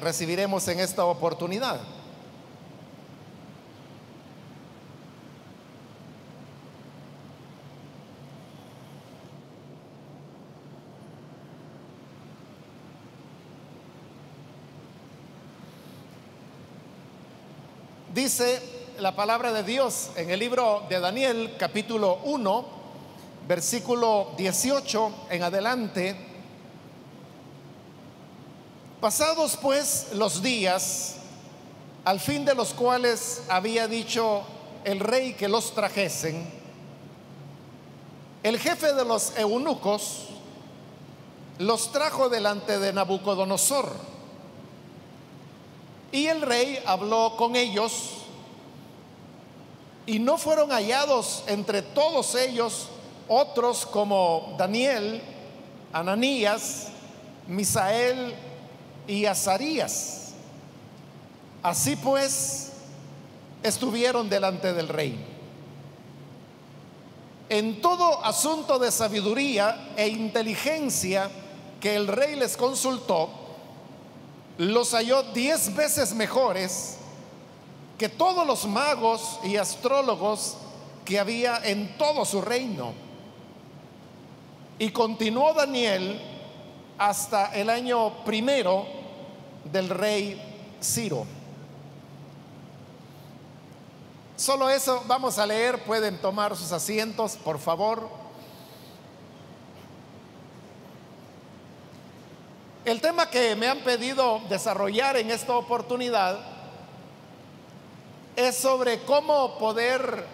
recibiremos en esta oportunidad. Dice la palabra de Dios en el libro de Daniel, capítulo 1, versículo 18 en adelante: pasados pues los días, al fin de los cuales había dicho el rey que los trajesen, el jefe de los eunucos los trajo delante de Nabucodonosor. Y el rey habló con ellos, y no fueron hallados entre todos ellos otros como Daniel, Ananías, Misael y Azarías. Así pues, estuvieron delante del rey. En todo asunto de sabiduría e inteligencia que el rey les consultó, los halló 10 veces mejores que todos los magos y astrólogos que había en todo su reino. Y continuó Daniel hasta el año primero del rey Ciro. Solo eso vamos a leer. Pueden tomar sus asientos, por favor. El tema que me han pedido desarrollar en esta oportunidad es sobre cómo poder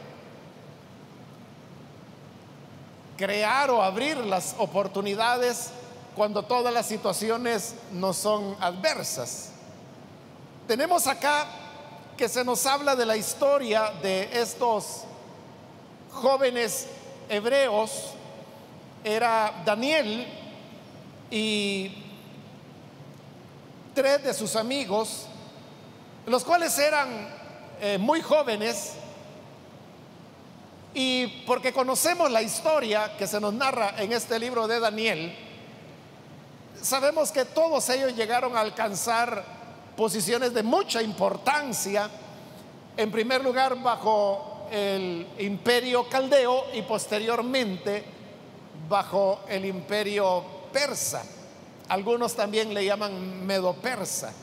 crear o abrir las oportunidades cuando todas las situaciones no son adversas. Tenemos acá que se nos habla de la historia de estos jóvenes hebreos. Era Daniel y 3 de sus amigos, los cuales eran muy jóvenes, y porque conocemos la historia que se nos narra en este libro de Daniel, sabemos que todos ellos llegaron a alcanzar posiciones de mucha importancia. En primer lugar, bajo el imperio caldeo y posteriormente bajo el imperio persa. Algunos también le llaman medo-persa.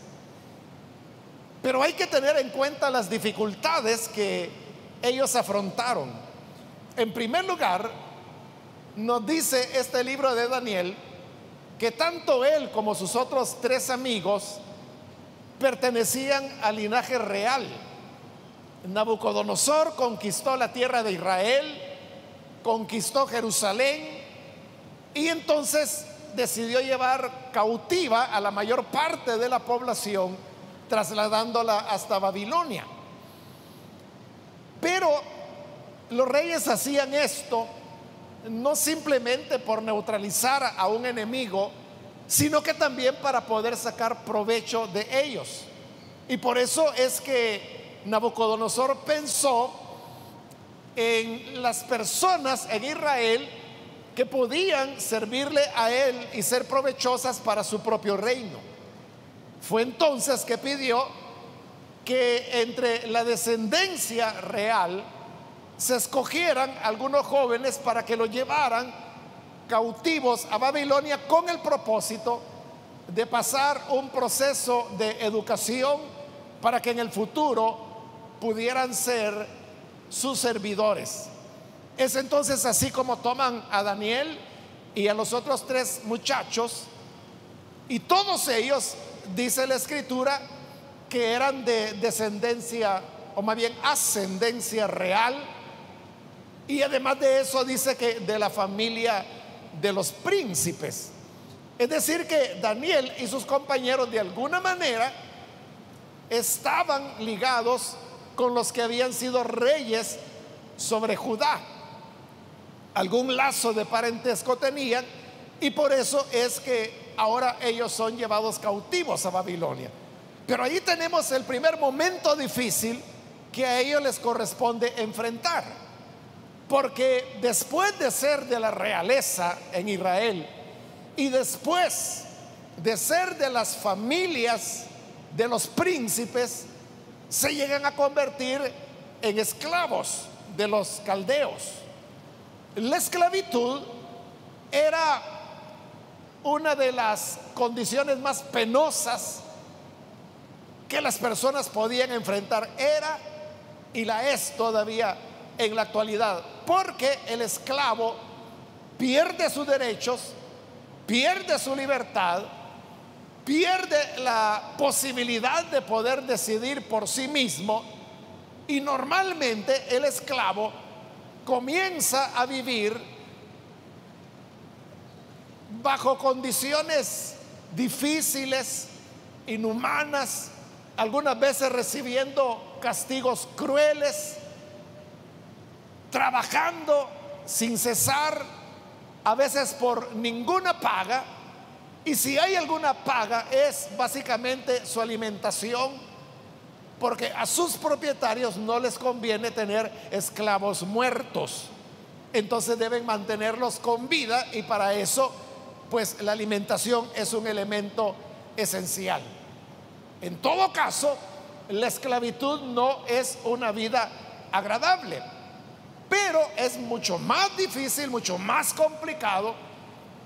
Pero hay que tener en cuenta las dificultades que ellos afrontaron. En primer lugar, nos dice este libro de Daniel que tanto él como sus otros 3 amigos pertenecían al linaje real. Nabucodonosor conquistó la tierra de Israel, conquistó Jerusalén, y entonces decidió llevar cautiva a la mayor parte de la población, trasladándola hasta Babilonia. Pero los reyes hacían esto no simplemente por neutralizar a un enemigo, sino que también para poder sacar provecho de ellos. Y por eso es que Nabucodonosor pensó en las personas en Israel que podían servirle a él y ser provechosas para su propio reino. Fue entonces que pidió que entre la descendencia real se escogieran algunos jóvenes para que lo llevaran cautivos a Babilonia, con el propósito de pasar un proceso de educación para que en el futuro pudieran ser sus servidores. Es entonces así como toman a Daniel y a los otros 3 muchachos, y todos ellos, dice la escritura, que eran de descendencia, o más bien ascendencia real, y además de eso dice que de la familia de los príncipes. Es decir, que Daniel y sus compañeros de alguna manera estaban ligados con los que habían sido reyes sobre Judá. Algún lazo de parentesco tenían, y por eso es que ahora ellos son llevados cautivos a Babilonia. Pero ahí tenemos el primer momento difícil que a ellos les corresponde enfrentar, porque después de ser de la realeza en Israel y después de ser de las familias de los príncipes se llegan a convertir en esclavos de los caldeos. La esclavitud era una de las condiciones más penosas que las personas podían enfrentar. Era y la es todavía en la actualidad, porque el esclavo pierde sus derechos, pierde su libertad, pierde la posibilidad de poder decidir por sí mismo, y normalmente el esclavo comienza a vivir bajo condiciones difíciles, inhumanas, algunas veces recibiendo castigos crueles, trabajando sin cesar, a veces por ninguna paga, y si hay alguna paga es básicamente su alimentación, porque a sus propietarios no les conviene tener esclavos muertos, entonces deben mantenerlos con vida, y para eso pues la alimentación es un elemento esencial. En todo caso, la esclavitud no es una vida agradable, pero es mucho más difícil, mucho más complicado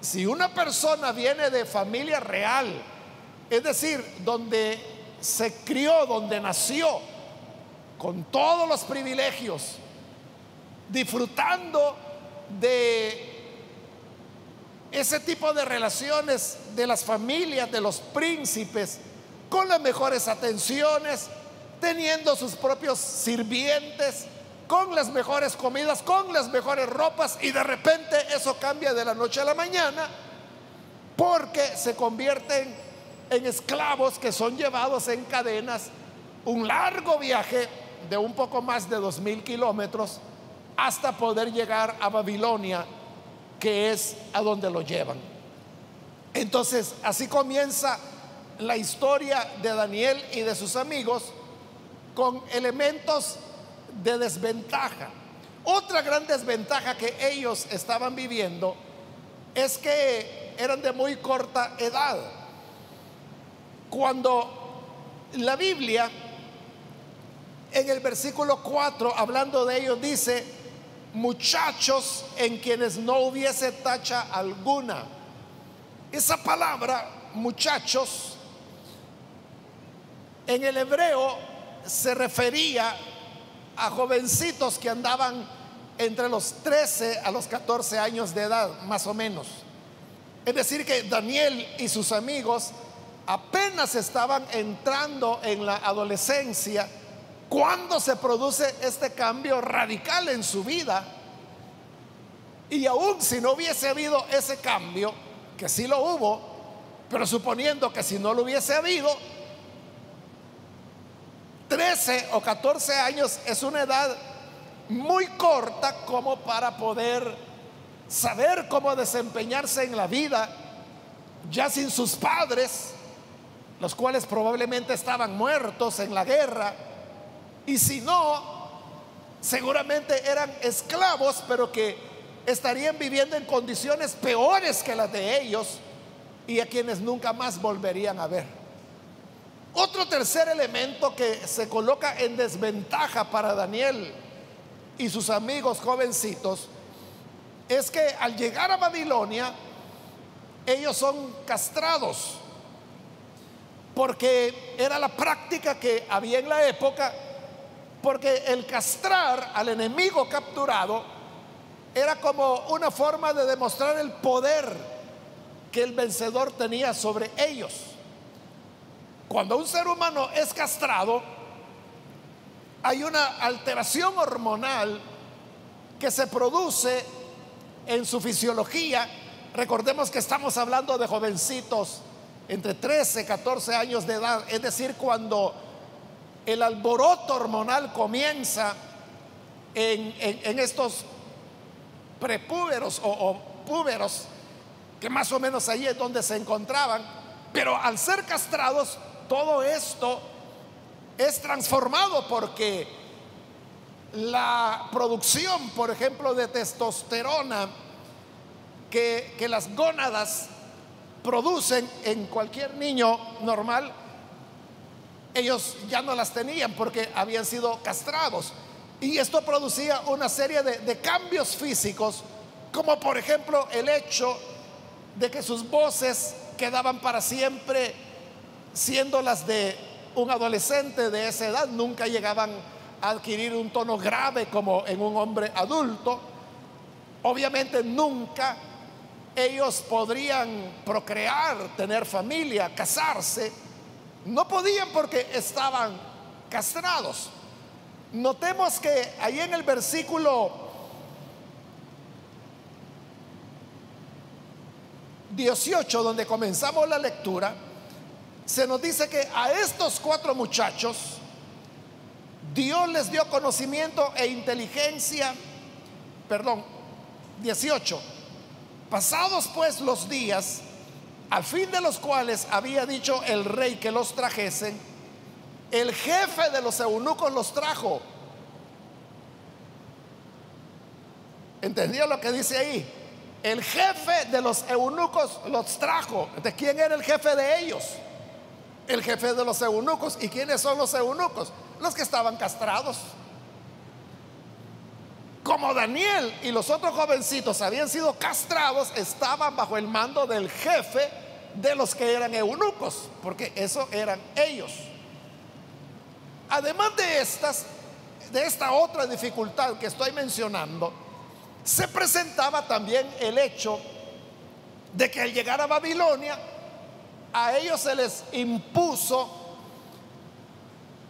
si una persona viene de familia real, es decir, donde se crió, donde nació, con todos los privilegios, disfrutando de ese tipo de relaciones de las familias, de los príncipes, con las mejores atenciones, teniendo sus propios sirvientes, con las mejores comidas, con las mejores ropas, y de repente eso cambia de la noche a la mañana, porque se convierten en esclavos que son llevados en cadenas un largo viaje de un poco más de 2000 kilómetros hasta poder llegar a Babilonia, que es a donde lo llevan. Entonces así comienza la historia de Daniel y de sus amigos, con elementos de desventaja. Otra gran desventaja que ellos estaban viviendo es que eran de muy corta edad. Cuando la Biblia en el versículo 4, hablando de ellos, dice: muchachos en quienes no hubiese tacha alguna. Esa palabra muchachos en el hebreo se refería a jovencitos que andaban entre los 13 a los 14 años de edad, más o menos. Es decir, que Daniel y sus amigos apenas estaban entrando en la adolescencia cuando se produce este cambio radical en su vida. Y aún si no hubiese habido ese cambio, que sí lo hubo, pero suponiendo que si no lo hubiese habido, 13 o 14 años es una edad muy corta como para poder saber cómo desempeñarse en la vida, ya sin sus padres, los cuales probablemente estaban muertos en la guerra, y si no, seguramente eran esclavos, pero que estarían viviendo en condiciones peores que las de ellos, y a quienes nunca más volverían a ver. Otro tercer elemento que se coloca en desventaja para Daniel y sus amigos jovencitos es que al llegar a Babilonia ellos son castrados, porque era la práctica que había en la época, porque el castrar al enemigo capturado era como una forma de demostrar el poder que el vencedor tenía sobre ellos. Cuando un ser humano es castrado, hay una alteración hormonal que se produce en su fisiología. Recordemos que estamos hablando de jovencitos entre 13 y 14 años de edad, es decir, cuando el alboroto hormonal comienza en estos prepúberos o púberos, que más o menos ahí es donde se encontraban. Pero al ser castrados, todo esto es transformado, porque la producción, por ejemplo, de testosterona que las gónadas producen en cualquier niño normal ellos ya no las tenían porque habían sido castrados. Y esto producía una serie de cambios físicos, como por ejemplo el hecho de que sus voces quedaban para siempre siendo las de un adolescente de esa edad. Nunca llegaban a adquirir un tono grave como en un hombre adulto. Obviamente nunca ellos podrían procrear, tener familia, casarse. No podían porque estaban castrados. Notemos que ahí en el versículo 18, donde comenzamos la lectura, se nos dice que a estos 4 muchachos Dios les dio conocimiento e inteligencia. Perdón, 18. Pasados pues los días, al fin de los cuales había dicho el rey que los trajesen, el jefe de los eunucos los trajo. ¿Entendió lo que dice ahí? El jefe de los eunucos los trajo. ¿De quién era el jefe de ellos? El jefe de los eunucos. ¿Y quiénes son los eunucos? Los que estaban castrados. Como Daniel y los otros jovencitos habían sido castrados, estaban bajo el mando del jefe de los que eran eunucos, porque eso eran ellos. Además de esta otra dificultad que estoy mencionando, se presentaba también el hecho de que al llegar a Babilonia, a ellos se les impuso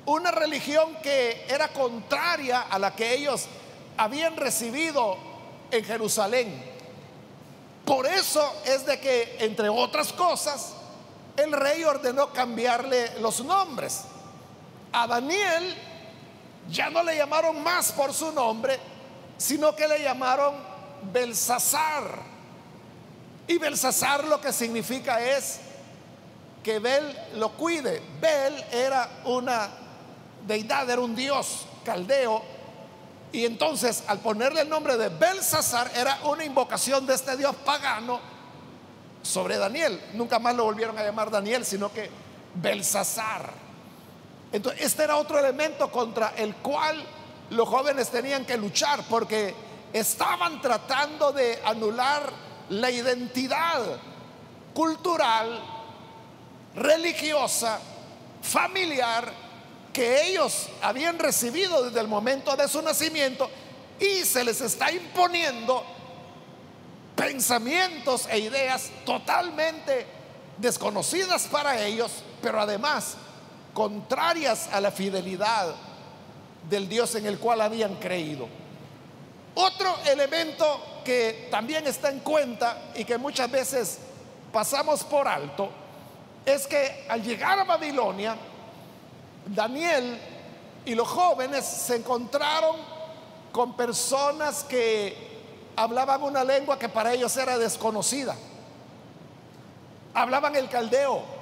una religión que era contraria a la que ellos habían recibido en Jerusalén. Por eso es de que, entre otras cosas, el rey ordenó cambiarle los nombres. A Daniel ya no le llamaron más por su nombre, sino que le llamaron Belsasar. Y Belsasar lo que significa es que Bel lo cuide. Bel era una deidad, era un dios caldeo. Y entonces, al ponerle el nombre de Belsasar, era una invocación de este dios pagano sobre Daniel. Nunca más lo volvieron a llamar Daniel, sino que Belsasar. Entonces, este era otro elemento contra el cual los jóvenes tenían que luchar, porque estaban tratando de anular la identidad cultural, religiosa, familiar que ellos habían recibido desde el momento de su nacimiento, y se les está imponiendo pensamientos e ideas totalmente desconocidas para ellos, pero además contrarias a la fidelidad del Dios en el cual habían creído. Otro elemento que también está en cuenta y que muchas veces pasamos por alto es que al llegar a Babilonia, Daniel y los jóvenes se encontraron con personas que hablaban una lengua que para ellos era desconocida. Hablaban el caldeo.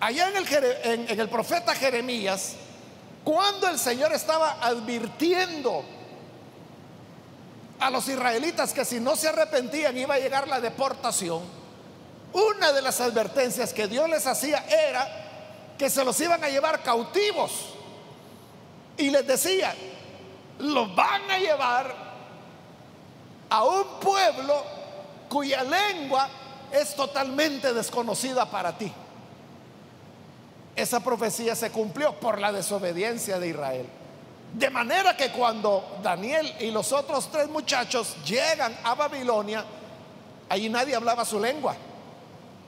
Allá en el profeta Jeremías, cuando el Señor estaba advirtiendo a los israelitas que si no se arrepentían iba a llegar la deportación, una de las advertencias que Dios les hacía era que se los iban a llevar cautivos, y les decía: los van a llevar a un pueblo cuya lengua es totalmente desconocida para ti. Esa profecía se cumplió por la desobediencia de Israel. De manera que cuando Daniel y los otros 3 muchachos llegan a Babilonia, allí nadie hablaba su lengua.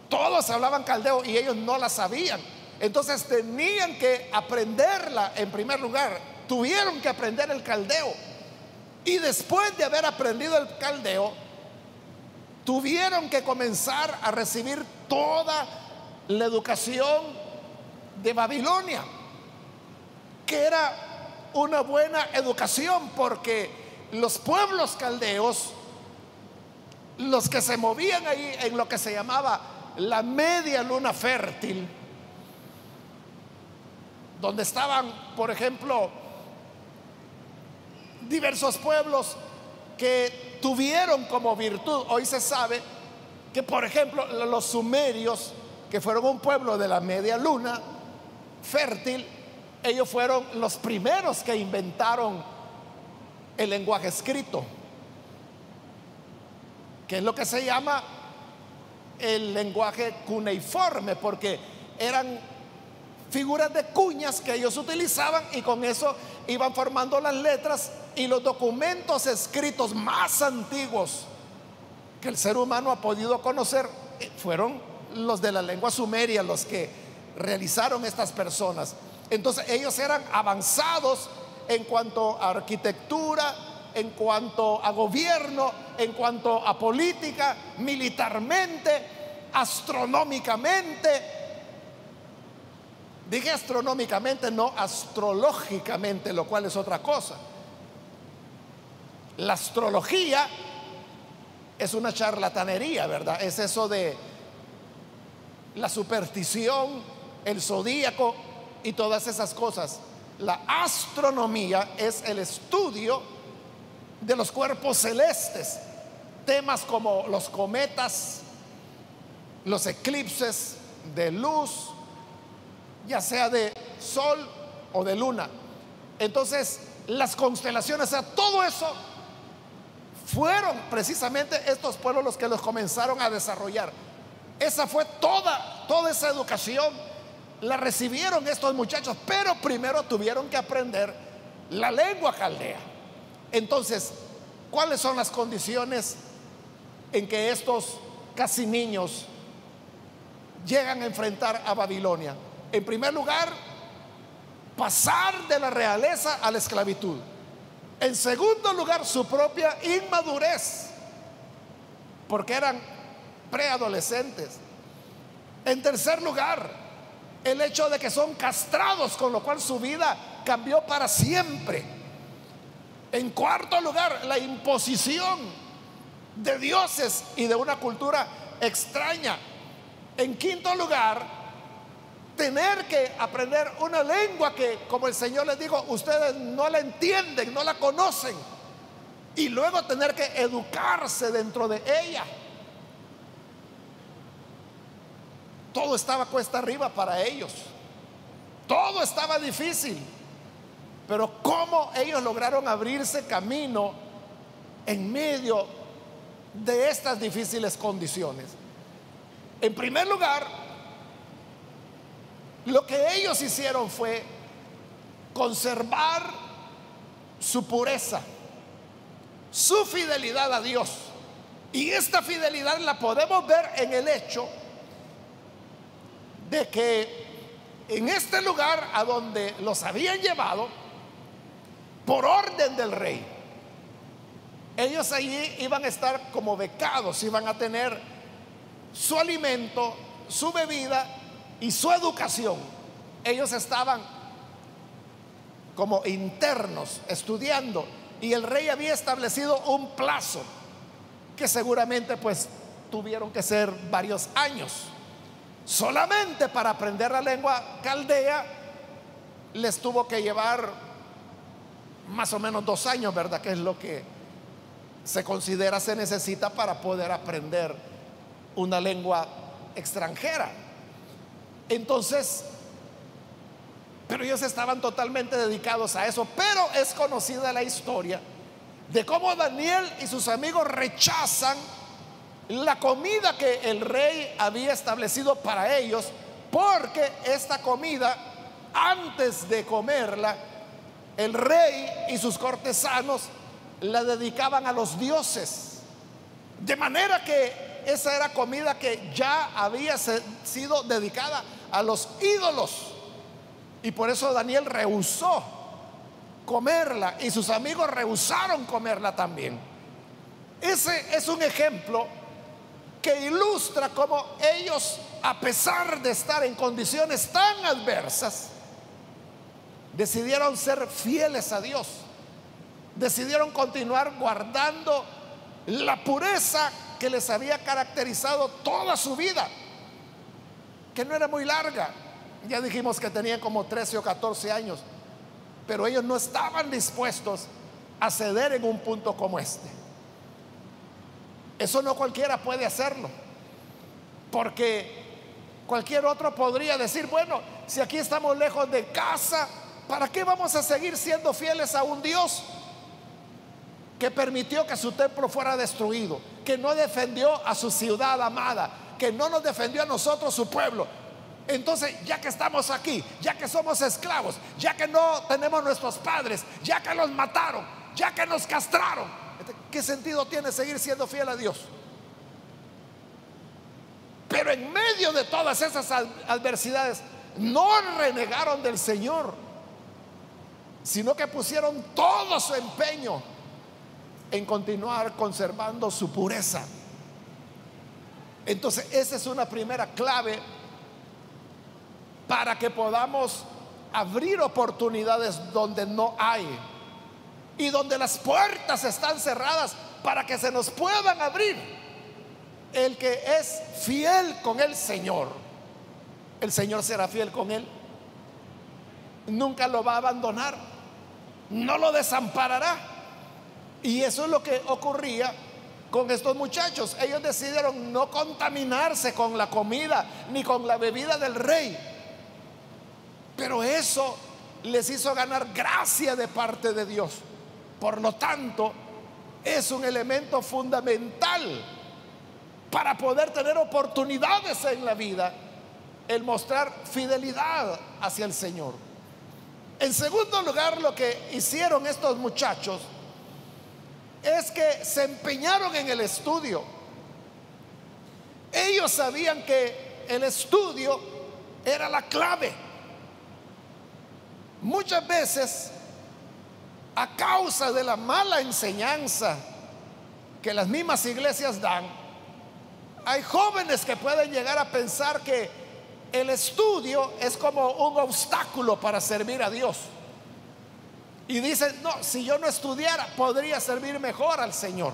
Todos hablaban caldeo y ellos no la sabían. Entonces tenían que aprenderla en primer lugar. Tuvieron que aprender el caldeo. Y después de haber aprendido el caldeo, tuvieron que comenzar a recibir toda la educación de Babilonia, que era una buena educación, porque los pueblos caldeos, los que se movían ahí en lo que se llamaba la media luna fértil, donde estaban, por ejemplo, diversos pueblos que tuvieron como virtud. Hoy se sabe que, por ejemplo, los sumerios que fueron un pueblo de la media luna, fértil. Ellos fueron los primeros que inventaron el lenguaje escrito, que es lo que se llama el lenguaje cuneiforme, porque eran figuras de cuñas que ellos utilizaban, y con eso iban formando las letras. Y los documentos escritos más antiguos que el ser humano ha podido conocer fueron los de la lengua sumeria, los que realizaron estas personas. Entonces ellos eran avanzados en cuanto a arquitectura, en cuanto a gobierno, en cuanto a política, militarmente, astronómicamente. Dije astronómicamente, no astrológicamente, lo cual es otra cosa. La astrología es una charlatanería, ¿verdad? Es eso de la superstición, el zodíaco y todas esas cosas. La astronomía es el estudio de los cuerpos celestes, temas como los cometas, los eclipses de luz, ya sea de sol o de luna. Entonces, las constelaciones, o sea, todo eso fueron precisamente estos pueblos los que los comenzaron a desarrollar. Esa fue toda esa educación la recibieron estos muchachos, pero primero tuvieron que aprender la lengua caldea. Entonces, ¿cuáles son las condiciones en que estos casi niños llegan a enfrentar a Babilonia? En primer lugar, pasar de la realeza a la esclavitud. En segundo lugar, su propia inmadurez, porque eran preadolescentes. En tercer lugar, el hecho de que son castrados, con lo cual su vida cambió para siempre. En cuarto lugar, la imposición de dioses y de una cultura extraña. En quinto lugar, tener que aprender una lengua que, como el Señor les dijo, ustedes no la entienden, no la conocen, y luego tener que educarse dentro de ella. Todo estaba cuesta arriba para ellos, todo estaba difícil. Pero cómo ellos lograron abrirse camino en medio de estas difíciles condiciones. En primer lugar, lo que ellos hicieron fue conservar su pureza, su fidelidad a Dios. Y esta fidelidad la podemos ver en el hecho de que en este lugar a donde los habían llevado por orden del rey, ellos allí iban a estar como becados, iban a tener su alimento, su bebida y su educación. Ellos estaban como internos estudiando, y el rey había establecido un plazo que seguramente pues tuvieron que ser varios años. Solamente para aprender la lengua caldea les tuvo que llevar más o menos 2 años, ¿verdad? Que es lo que se considera se necesita para poder aprender una lengua extranjera. Entonces, pero ellos estaban totalmente dedicados a eso. Pero es conocida la historia de cómo Daniel y sus amigos rechazan la comida que el rey había establecido para ellos, porque esta comida, antes de comerla, el rey y sus cortesanos la dedicaban a los dioses, de manera que esa era comida que ya había sido dedicada a los ídolos. Y por eso Daniel rehusó comerla, y sus amigos rehusaron comerla también. Ese es un ejemplo que ilustra cómo ellos, a pesar de estar en condiciones tan adversas, decidieron ser fieles a Dios, decidieron continuar guardando la pureza que les había caracterizado toda su vida, que no era muy larga. Ya dijimos que tenían como 13 o 14 años, pero ellos no estaban dispuestos a ceder en un punto como este. Eso no cualquiera puede hacerlo, porque Cualquier otro podría decir, bueno, si aquí estamos lejos de casa, ¿para qué vamos a seguir siendo fieles a un Dios que permitió que su templo fuera destruido, que no defendió a su ciudad amada, que no nos defendió a nosotros, su pueblo? Entonces, ya que estamos aquí, ya que somos esclavos, ya que no tenemos nuestros padres, ya que los mataron, ya que nos castraron, ¿qué sentido tiene seguir siendo fiel a Dios? Pero en medio de todas esas adversidades, no renegaron del Señor, sino que pusieron todo su empeño en continuar conservando su pureza. Entonces, esa es una primera clave para que podamos abrir oportunidades donde no hay y donde las puertas están cerradas, para que se nos puedan abrir. El que es fiel con el Señor será fiel con él, nunca lo va a abandonar, no lo desamparará. Y eso es lo que ocurría con estos muchachos. Ellos decidieron no contaminarse con la comida ni con la bebida del rey, pero eso les hizo ganar gracia de parte de Dios. Por lo tanto, es un elemento fundamental para poder tener oportunidades en la vida, el mostrar fidelidad hacia el Señor. En segundo lugar, lo que hicieron estos muchachos es que se empeñaron en el estudio. Ellos sabían que el estudio era la clave. Muchas veces, a causa de la mala enseñanza que las mismas iglesias dan, hay jóvenes que pueden llegar a pensar que el estudio es como un obstáculo para servir a Dios. Y dicen, no, si yo no estudiara, podría servir mejor al Señor.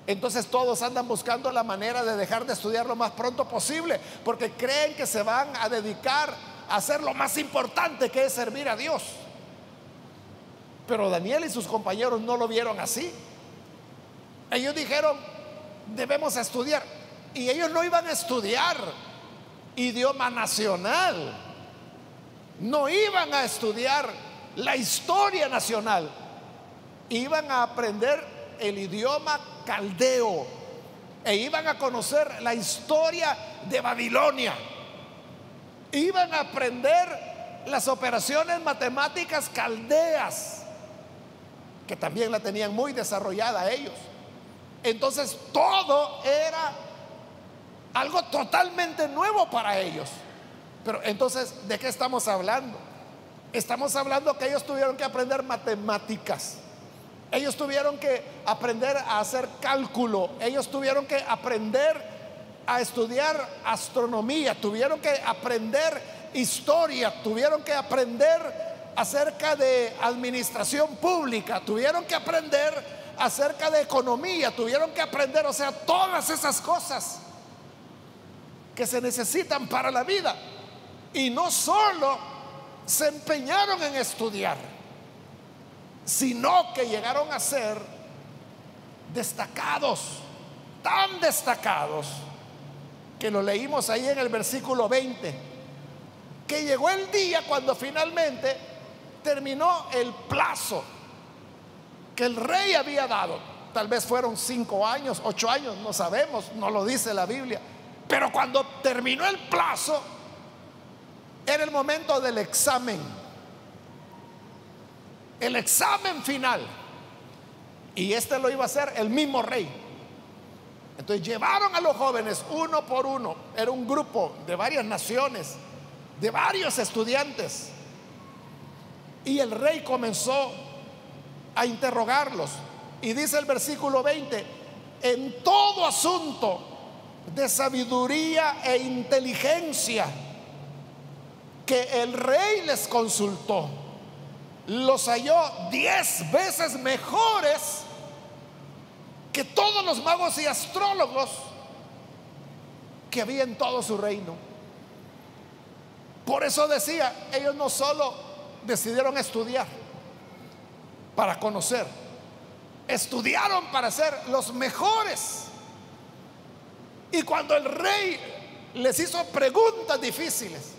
Entonces todos andan buscando la manera de dejar de estudiar lo más pronto posible, porque creen que se van a dedicar a hacer lo más importante, que es servir a Dios. Pero Daniel y sus compañeros no lo vieron así. Ellos dijeron, debemos estudiar. Y ellos no iban a estudiar idioma nacional, no iban a estudiar la historia nacional, iban a aprender el idioma caldeo e iban a conocer la historia de Babilonia. Iban a aprender las operaciones matemáticas caldeas, que también la tenían muy desarrollada ellos. Entonces todo era algo totalmente nuevo para ellos. Pero entonces, ¿de qué estamos hablando? Estamos hablando que ellos tuvieron que aprender matemáticas, ellos tuvieron que aprender a hacer cálculo, ellos tuvieron que aprender a estudiar astronomía, tuvieron que aprender historia, tuvieron que aprender acerca de administración pública, tuvieron que aprender acerca de economía, tuvieron que aprender, o sea, todas esas cosas que se necesitan para la vida. Y no solo se empeñaron en estudiar, sino que llegaron a ser destacados, tan destacados, que lo leímos ahí en el versículo 20, que llegó el día cuando finalmente terminó el plazo que el rey había dado. Tal vez fueron 5 años, 8 años, no sabemos, no lo dice la Biblia. Pero cuando terminó el plazo, era el momento del examen, el examen final. Y este lo iba a hacer el mismo rey. Entonces llevaron a los jóvenes uno por uno. Era un grupo de varias naciones, de varios estudiantes. Y el rey comenzó a interrogarlos. Y dice el versículo 20: en todo asunto de sabiduría e inteligencia que el rey les consultó, los halló 10 veces mejores que todos los magos y astrólogos que había en todo su reino. Por eso decía, ellos no solo decidieron estudiar para conocer, estudiaron para ser los mejores. Y cuando el rey les hizo preguntas difíciles.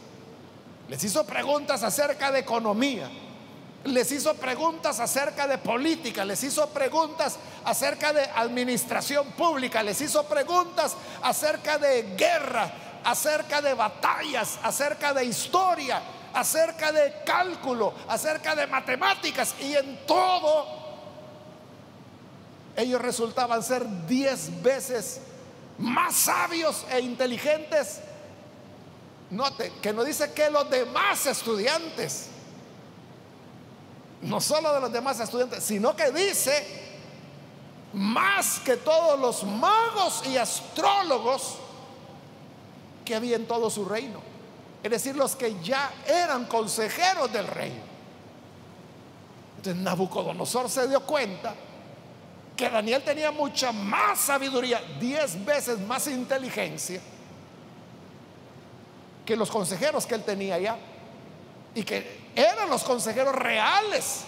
Les hizo preguntas acerca de economía, les hizo preguntas acerca de política, les hizo preguntas acerca de administración pública, les hizo preguntas acerca de guerra, acerca de batallas, acerca de historia, acerca de cálculo, acerca de matemáticas, y en todo ellos resultaban ser 10 veces más sabios e inteligentes. Note que no dice que los demás estudiantes, no solo de los demás estudiantes, sino que dice más que todos los magos y astrólogos que había en todo su reino. Es decir, los que ya eran consejeros del rey. Entonces Nabucodonosor se dio cuenta que Daniel tenía mucha más sabiduría, 10 veces más inteligencia que los consejeros que él tenía ya, y que eran los consejeros reales,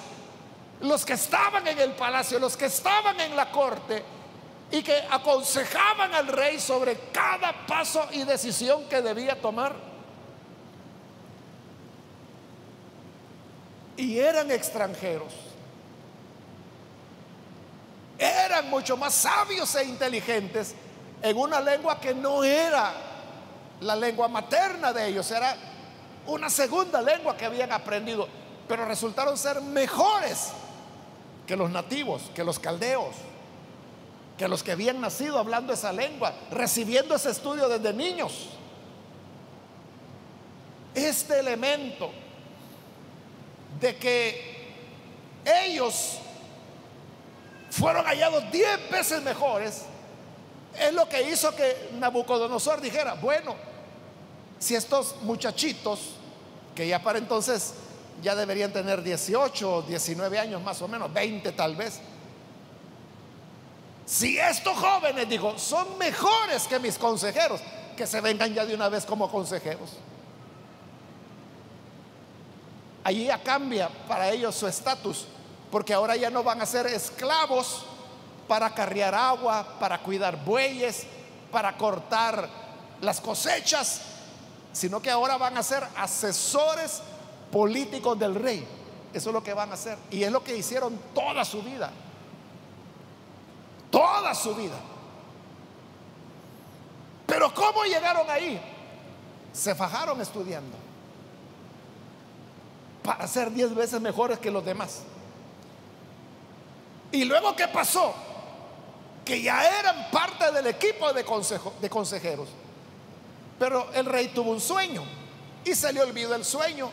los que estaban en el palacio, los que estaban en la corte, y que aconsejaban al rey sobre cada paso y decisión que debía tomar. Y eran extranjeros, eran mucho más sabios e inteligentes en una lengua que no era la lengua materna de ellos, era una segunda lengua que habían aprendido, pero resultaron ser mejores que los nativos, que los caldeos, que los que habían nacido hablando esa lengua, recibiendo ese estudio desde niños. Este elemento de que ellos fueron hallados 10 veces mejores es lo que hizo que Nabucodonosor dijera: bueno, si estos muchachitos, que ya para entonces ya deberían tener 18 o 19 años más o menos, 20 tal vez, si estos jóvenes, dijo, son mejores que mis consejeros, que se vengan ya de una vez como consejeros. Allí ya cambia para ellos su estatus, porque ahora ya no van a ser esclavos para acarrear agua, para cuidar bueyes, para cortar las cosechas, sino que ahora van a ser asesores políticos del rey. Eso es lo que van a hacer, y es lo que hicieron toda su vida. Toda su vida. Pero ¿cómo llegaron ahí? Se fajaron estudiando para ser 10 veces mejores que los demás. Y luego, ¿qué pasó? Que ya eran parte del equipo de consejeros. Pero el rey tuvo un sueño y se le olvidó el sueño,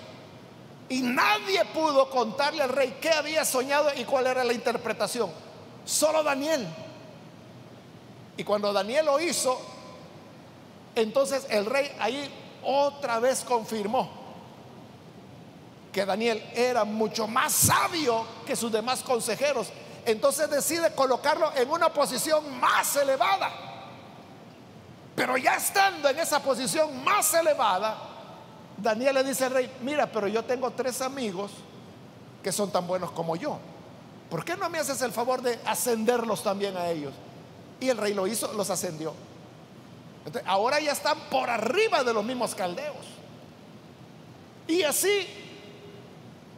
y nadie pudo contarle al rey qué había soñado y cuál era la interpretación. Solo Daniel. Y cuando Daniel lo hizo, entonces el rey ahí otra vez confirmó que Daniel era mucho más sabio que sus demás consejeros. Entonces decide colocarlo en una posición más elevada. Pero ya estando en esa posición más elevada, Daniel le dice al rey: mira, pero yo tengo 3 amigos que son tan buenos como yo. ¿Por qué no me haces el favor de ascenderlos también a ellos? Y el rey lo hizo, los ascendió. Entonces, ahora ya están por arriba de los mismos caldeos. Y así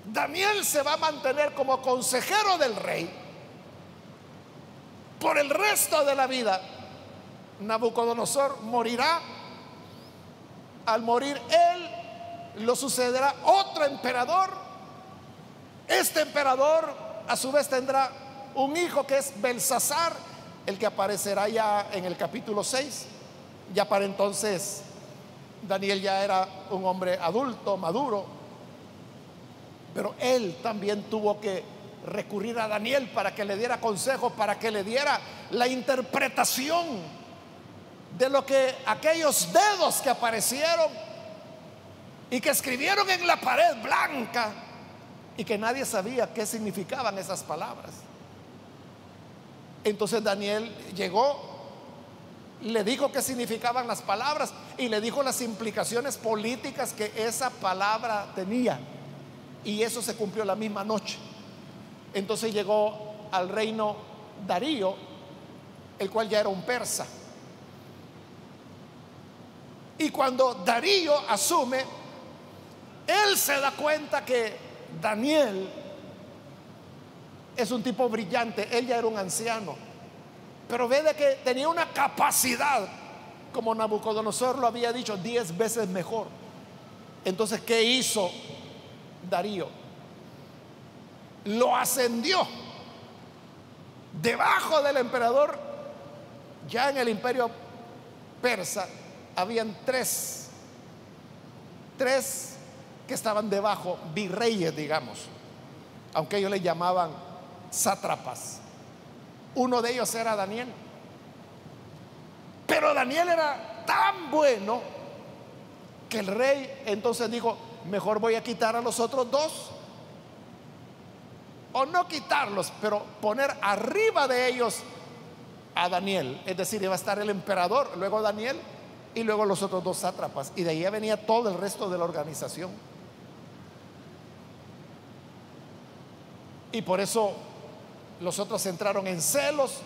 Daniel se va a mantener como consejero del rey por el resto de la vida. Nabucodonosor morirá. Al morir él, lo sucederá otro emperador. Este emperador a su vez tendrá un hijo que es Belsasar, el que aparecerá ya en el capítulo 6. Ya para entonces Daniel ya era un hombre adulto, maduro, pero él también tuvo que recurrir a Daniel para que le diera consejo, para que le diera la interpretación de lo que aquellos dedos que aparecieron y que escribieron en la pared blanca, y que nadie sabía qué significaban esas palabras. Entonces Daniel llegó, le dijo qué significaban las palabras y le dijo las implicaciones políticas que esa palabra tenía, y eso se cumplió la misma noche. Entonces llegó al reino Darío, el cual ya era un persa, Y cuando Darío asume, él se da cuenta que Daniel es un tipo brillante. Él ya era un anciano, pero ve de que tenía una capacidad, como Nabucodonosor lo había dicho, 10 veces mejor. Entonces, ¿qué hizo Darío? Lo ascendió debajo del emperador. Ya en el imperio persa habían tres que estaban debajo, virreyes, digamos, aunque ellos le llamaban sátrapas. Uno de ellos era Daniel. Pero Daniel era tan bueno que el rey entonces dijo: mejor voy a quitar a los otros dos, o no quitarlos, pero poner arriba de ellos a Daniel. Es decir, iba a estar el emperador, luego Daniel y luego los otros dos sátrapas, y de ahí venía todo el resto de la organización. Y por eso los otros entraron en celos,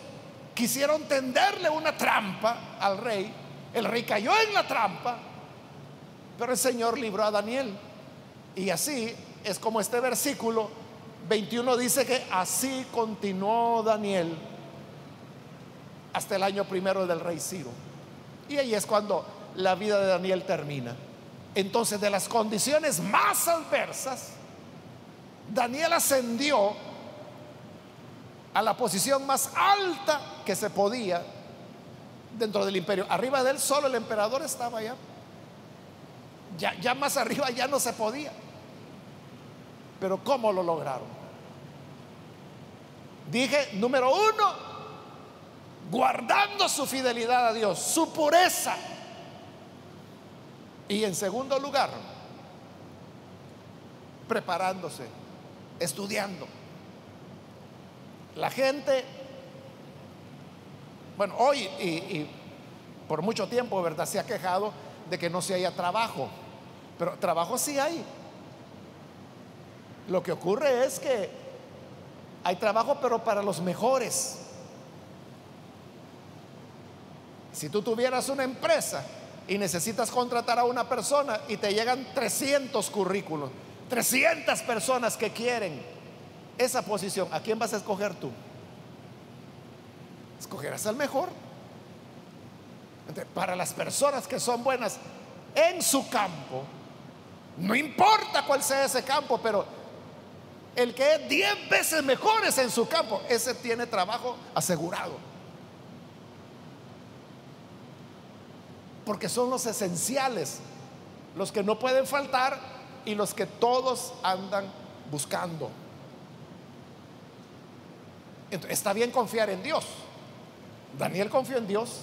quisieron tenderle una trampa al rey. El rey cayó en la trampa, pero el Señor libró a Daniel. Y así es como este versículo 21 dice que así continuó Daniel hasta el año primero del rey Ciro. Y ahí es cuando la vida de Daniel termina. Entonces, de las condiciones más adversas, Daniel ascendió a la posición más alta que se podía dentro del imperio. Arriba de él solo el emperador estaba allá. Ya más arriba ya no se podía. Pero ¿cómo lo lograron? Dije, número uno, guardando su fidelidad a Dios, su pureza. Y en segundo lugar, preparándose, estudiando. La gente, bueno, hoy y por mucho tiempo, ¿verdad?, se ha quejado de que no se haya trabajo. Pero trabajo sí hay. Lo que ocurre es que hay trabajo, pero para los mejores. Si tú tuvieras una empresa y necesitas contratar a una persona y te llegan 300 currículos, 300 personas que quieren esa posición, ¿a quién vas a escoger tú? Escogerás al mejor. Entonces, para las personas que son buenas en su campo, no importa cuál sea ese campo, pero el que es 10 veces mejores en su campo, ese tiene trabajo asegurado, porque son los esenciales, los que no pueden faltar y los que todos andan buscando. Entonces, está bien confiar en Dios. Daniel confió en Dios,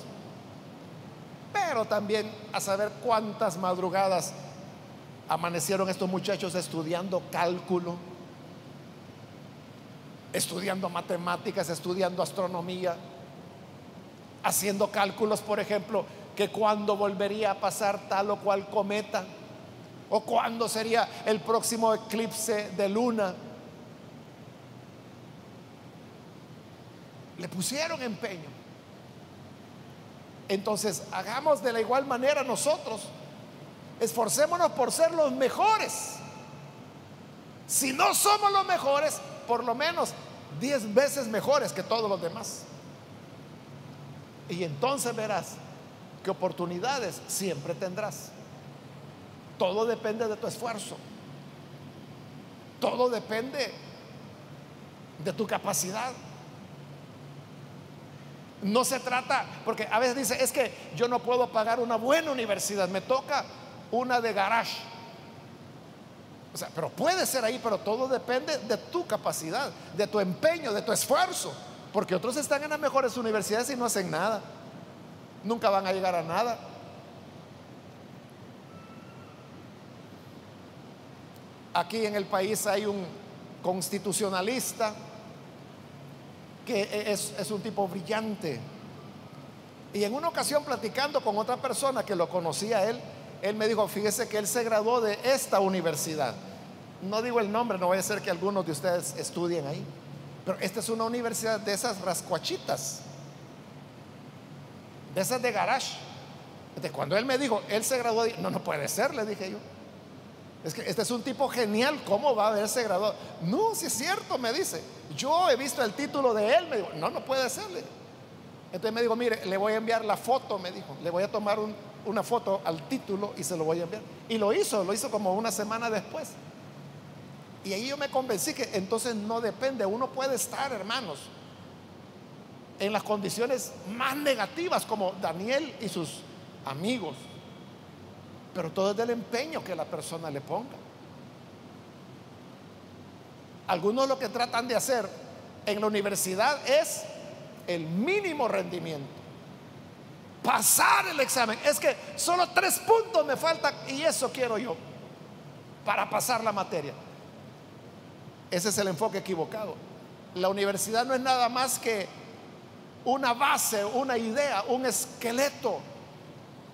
pero también a saber cuántas madrugadas amanecieron estos muchachos estudiando cálculo, estudiando matemáticas, estudiando astronomía, haciendo cálculos, por ejemplo, que cuándo volvería a pasar tal o cual cometa, o cuándo sería el próximo eclipse de luna. Le pusieron empeño. Entonces, hagamos de la igual manera nosotros. Esforcémonos por ser los mejores. Si no somos los mejores, por lo menos 10 veces mejores que todos los demás. Y entonces verás que oportunidades siempre tendrás. Todo depende de tu esfuerzo. Todo depende de tu capacidad. No se trata, porque a veces dice, es que yo no puedo pagar una buena universidad, me toca una de garage. O sea, pero puede ser ahí, pero todo depende de tu capacidad, de tu empeño, de tu esfuerzo. Porque otros están en las mejores universidades y no hacen nada. Nunca van a llegar a nada. Aquí en el país hay un constitucionalista que es un tipo brillante. Y en una ocasión, platicando con otra persona que lo conocía a él, él me dijo, fíjese que él se graduó de esta universidad. No digo el nombre, no vaya a ser que algunos de ustedes estudien ahí, pero esta es una universidad de esas rascuachitas, de esas de garage. Entonces, cuando él me dijo, él se graduó, no, no puede ser, le dije yo. Es que este es un tipo genial, ¿cómo va a haberse graduado? No, si es cierto, me dice. Yo he visto el título de él, me dijo, no, no puede ser. Entonces me dijo, mire, le voy a enviar la foto, me dijo, le voy a tomar una foto al título y se lo voy a enviar. Y lo hizo como una semana después. Y ahí yo me convencí que entonces no depende, uno puede estar, hermanos, en las condiciones más negativas como Daniel y sus amigos, pero todo es del empeño que la persona le ponga. Algunos lo que tratan de hacer en la universidad es el mínimo rendimiento, pasar el examen. Es que solo 3 puntos me faltan y eso quiero yo para pasar la materia. Ese es el enfoque equivocado. La universidad no es nada más que una base, una idea, un esqueleto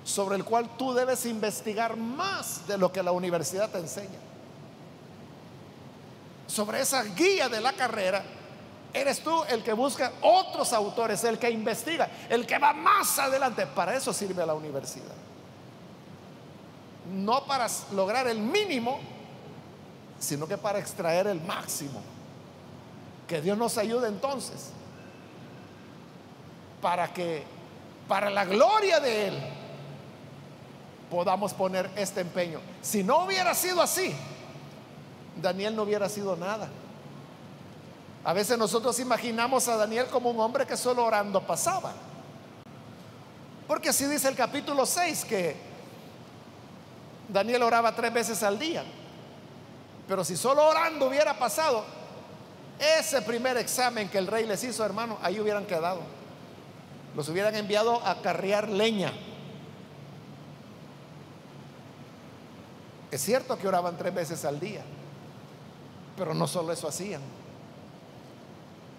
sobre el cual tú debes investigar más de lo que la universidad te enseña. Sobre esa guía de la carrera eres tú el que busca otros autores, el que investiga, el que va más adelante. Para eso sirve la universidad, no para lograr el mínimo, sino que para extraer el máximo. Que Dios nos ayude entonces para que para la gloria de Él podamos poner este empeño. Si no hubiera sido así, Daniel no hubiera sido nada. A veces nosotros imaginamos a Daniel como un hombre que solo orando pasaba, porque así dice el capítulo 6, que Daniel oraba 3 veces al día. Pero si solo orando hubiera pasado, ese primer examen que el rey les hizo, hermano, ahí hubieran quedado. Los hubieran enviado a carrear leña. Es cierto que oraban 3 veces al día, pero no solo eso hacían.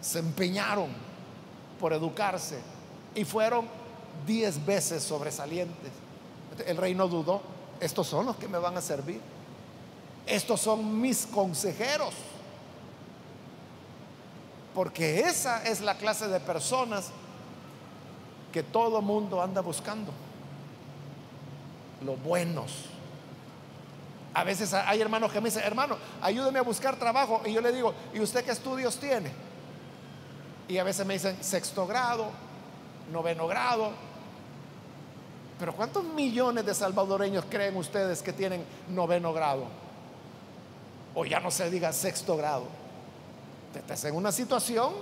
Se empeñaron por educarse y fueron 10 veces sobresalientes. El rey no dudó, estos son los que me van a servir, estos son mis consejeros, porque esa es la clase de personas que todo mundo anda buscando, los buenos. A veces hay hermanos que me dicen, hermano, ayúdeme a buscar trabajo, y yo le digo, ¿y usted qué estudios tiene? Y a veces me dicen 6º grado, 9º grado. Pero ¿cuántos millones de salvadoreños creen ustedes que tienen 9º grado? O ya no se diga 6º grado. Te estás en una situación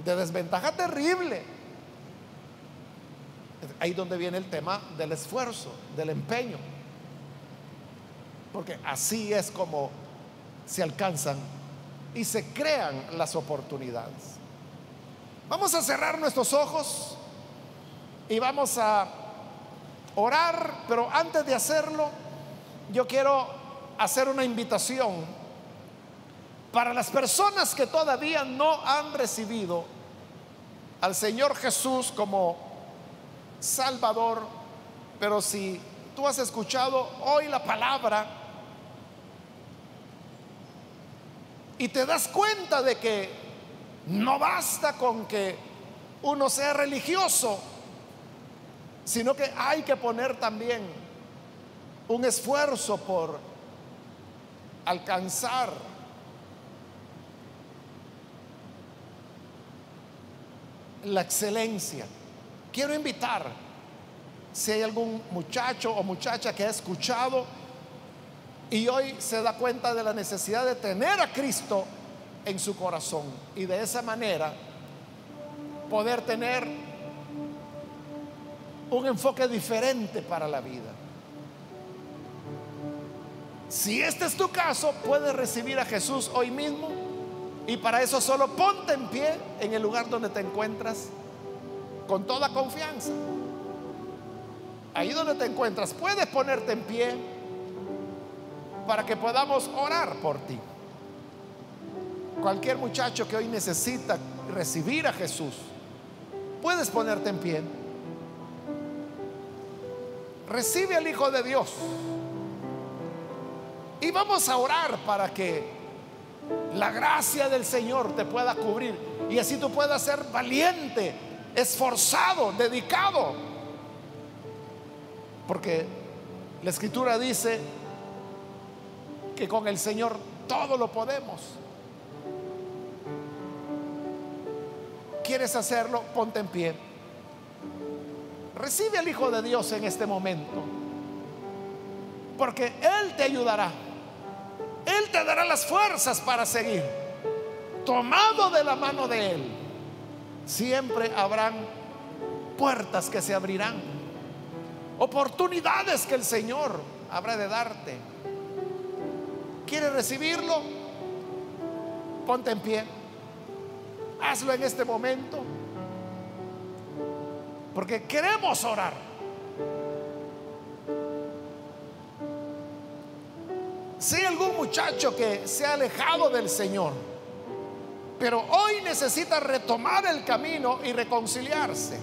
de desventaja terrible. Ahí donde viene el tema del esfuerzo, del empeño, porque así es como se alcanzan y se crean las oportunidades. Vamos a cerrar nuestros ojos y vamos a orar, pero antes de hacerlo, yo quiero hacer una invitación para las personas que todavía no han recibido al Señor Jesús como Salvador. Pero si tú has escuchado hoy la palabra y te das cuenta de que no basta con que uno sea religioso, sino que hay que poner también un esfuerzo por alcanzar la excelencia. Quiero invitar, si hay algún muchacho o muchacha que ha escuchado y hoy se da cuenta de la necesidad de tener a Cristo en su corazón, y de esa manera poder tener un enfoque diferente para la vida. Si este es tu caso, puedes recibir a Jesús hoy mismo, y para eso solo ponte en pie en el lugar donde te encuentras con toda confianza. Ahí donde te encuentras puedes ponerte en pie para que podamos orar por ti. Cualquier muchacho que hoy necesita recibir a Jesús, puedes ponerte en pie. Recibe al Hijo de Dios y vamos a orar para que la gracia del Señor te pueda cubrir y así tú puedas ser valiente, esforzado, dedicado Porque la Escritura dice que con el Señor todo lo podemos. ¿Quieres hacerlo? Ponte en pie. Recibe al Hijo de Dios en este momento, porque Él te ayudará. Él te dará las fuerzas para seguir. Tomado de la mano de Él, siempre habrán puertas que se abrirán, oportunidades que el Señor habrá de darte. ¿Quieres recibirlo? Ponte en pie. Hazlo en este momento, porque queremos orar. Si hay algún muchacho que se ha alejado del Señor, pero hoy necesita retomar el camino y reconciliarse,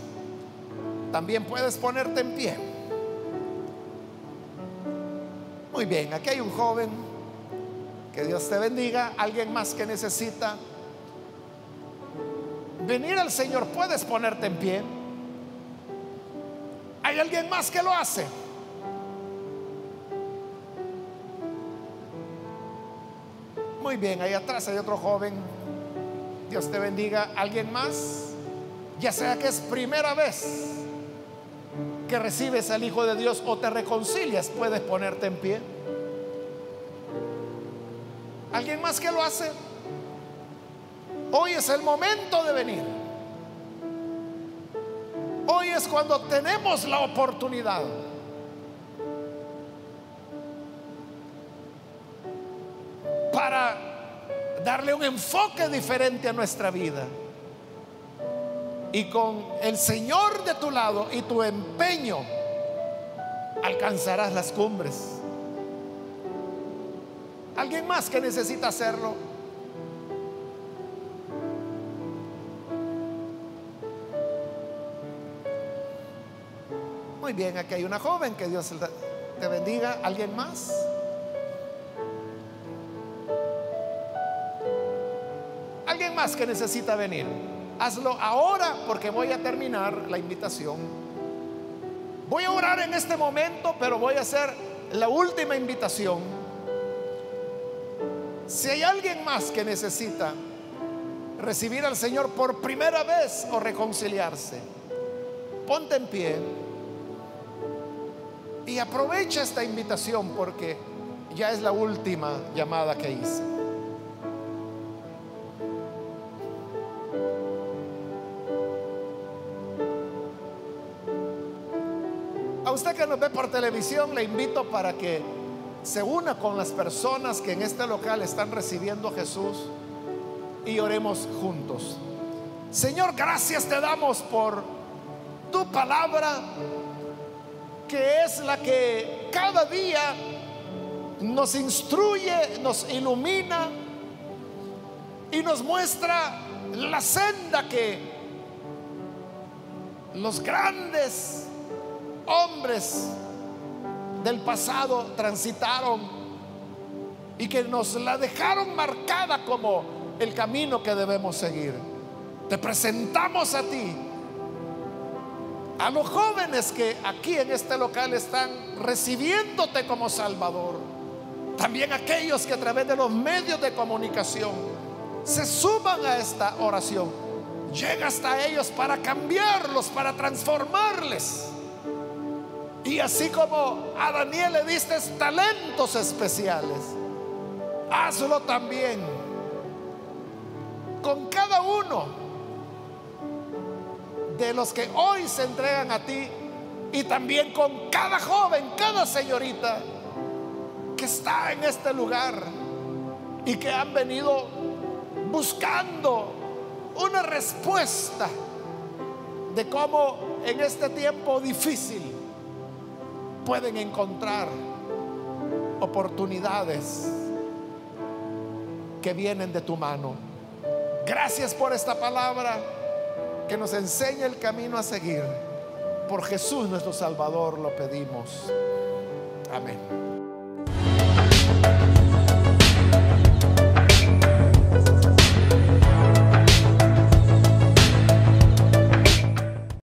también puedes ponerte en pie. Muy bien, aquí hay un joven. Que Dios te bendiga. Alguien más que necesita venir al Señor, puedes ponerte en pie. ¿Hay alguien más que lo hace? Muy bien, ahí atrás hay otro joven. Dios te bendiga. ¿Alguien más? Ya sea que es primera vez que recibes al Hijo de Dios o te reconcilias, puedes ponerte en pie. ¿Alguien más que lo hace? Hoy es el momento de venir. Hoy es cuando tenemos la oportunidad para darle un enfoque diferente a nuestra vida. Y con el Señor de tu lado y tu empeño, alcanzarás las cumbres. ¿Alguien más que necesita hacerlo? Muy bien, aquí hay una joven. Que Dios te bendiga. ¿Alguien más? ¿Alguien más que necesita venir? Hazlo ahora, porque voy a terminar la invitación. Voy a orar en este momento, pero voy a hacer la última invitación. Si hay alguien más que necesita recibir al Señor por primera vez o reconciliarse, ponte en pie y aprovecha esta invitación, porque ya es la última llamada que hice. A usted que nos ve por televisión, le invito para que se una con las personas que en este local están recibiendo a Jesús y oremos juntos. Señor, gracias te damos por tu palabra, que es la que cada día nos instruye, nos ilumina y nos muestra la senda que los grandes hombres del pasado transitaron y que nos la dejaron marcada como el camino que debemos seguir. Te presentamos a ti, a los jóvenes que aquí en este local están recibiéndote como Salvador, también aquellos que a través de los medios de comunicación se suman a esta oración. Llega hasta ellos para cambiarlos, para transformarles. Y así como a Daniel le diste talentos especiales, hazlo también con cada uno de los que hoy se entregan a ti, y también con cada joven, cada señorita que está en este lugar y que han venido buscando una respuesta de cómo en este tiempo difícil pueden encontrar oportunidades que vienen de tu mano. Gracias por esta palabra que nos enseña el camino a seguir. Por Jesús nuestro Salvador lo pedimos. Amén.